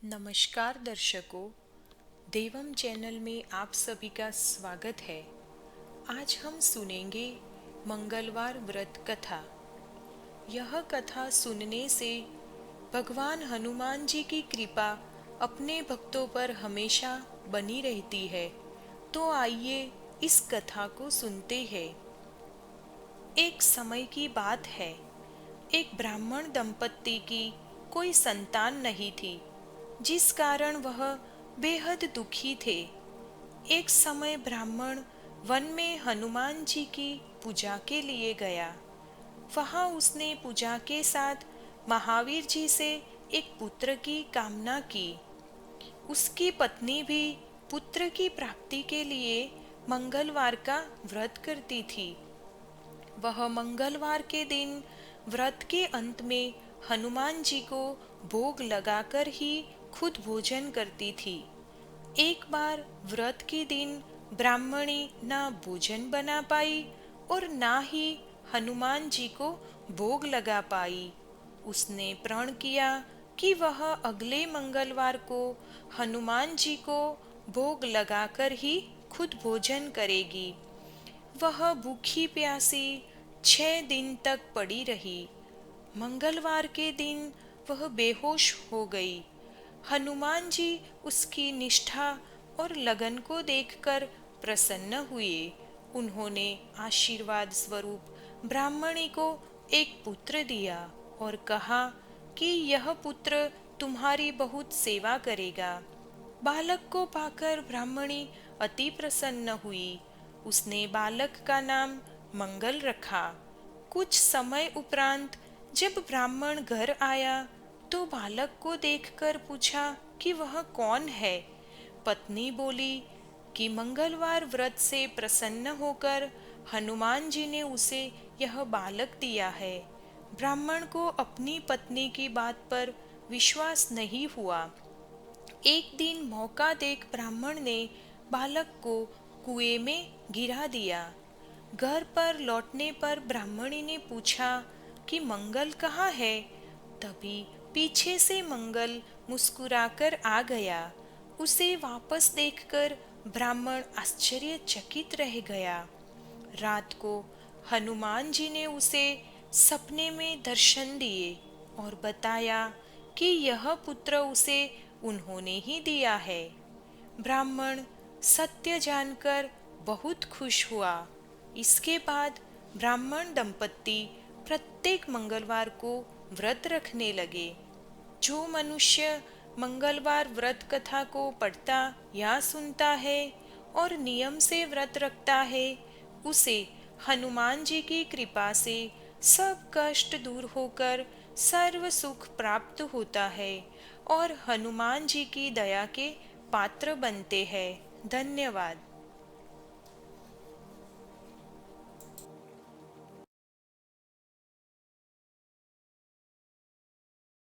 नमस्कार दर्शकों, देवम चैनल में आप सभी का स्वागत है। आज हम सुनेंगे मंगलवार व्रत कथा। यह कथा सुनने से भगवान हनुमान जी की कृपा अपने भक्तों पर हमेशा बनी रहती है। तो आइए इस कथा को सुनते हैं। एक समय की बात है। एक ब्राह्मण दंपत्ति की कोई संतान नहीं थी, जिस कारण वह बेहद दुखी थे। एक समय ब्राह्मण वन में हनुमान जी की पूजा के लिए गया। वहां उसने पूजा के साथ महावीर जी से एक पुत्र की कामना की। उसकी पत्नी भी पुत्र की प्राप्ति के लिए मंगलवार का व्रत करती थी। वह मंगलवार के दिन व्रत के अंत में हनुमान जी को भोग लगाकर ही खुद भोजन करती थी। एक बार व्रत के दिन ब्राह्मणी ना भोजन बना पाई और ना ही हनुमान जी को भोग लगा पाई। उसने प्रण किया कि वह अगले मंगलवार को हनुमान जी को भोग लगाकर ही खुद भोजन करेगी। वह भूखी प्यासी 6 दिन तक पड़ी रही। मंगलवार के दिन वह बेहोश हो गई। हनुमान जी उसकी निष्ठा और लगन को देखकर प्रसन्न हुए। उन्होंने आशीर्वाद स्वरूप ब्राह्मणी को एक पुत्र दिया और कहा कि यह पुत्र तुम्हारी बहुत सेवा करेगा। बालक को पाकर ब्राह्मणी अति प्रसन्न हुई। उसने बालक का नाम मंगल रखा। कुछ समय उपरांत जब ब्राह्मण घर आया तो बालक को देखकर पूछा कि वह कौन है। पत्नी बोली कि मंगलवार व्रत से प्रसन्न होकर हनुमान जी ने उसे यह बालक दिया है। ब्राह्मण को अपनी पत्नी की बात पर विश्वास नहीं हुआ। एक दिन मौका देख ब्राह्मण ने बालक को कुएं में गिरा दिया। घर पर लौटने पर ब्राह्मणी ने पूछा कि मंगल कहाँ है। तभी पीछे से मंगल मुस्कुराकर आ गया। उसे वापस देखकर ब्राह्मण आश्चर्यचकित रह गया। रात को हनुमान जी ने उसे सपने में दर्शन दिए और बताया कि यह पुत्र उसे उन्होंने ही दिया है। ब्राह्मण सत्य जानकर बहुत खुश हुआ। इसके बाद ब्राह्मण दंपत्ति प्रत्येक मंगलवार को व्रत रखने लगे। जो मनुष्य मंगलवार व्रत कथा को पढ़ता या सुनता है और नियम से व्रत रखता है, उसे हनुमान जी की कृपा से सब कष्ट दूर होकर सर्व सुख प्राप्त होता है और हनुमान जी की दया के पात्र बनते हैं। धन्यवाद।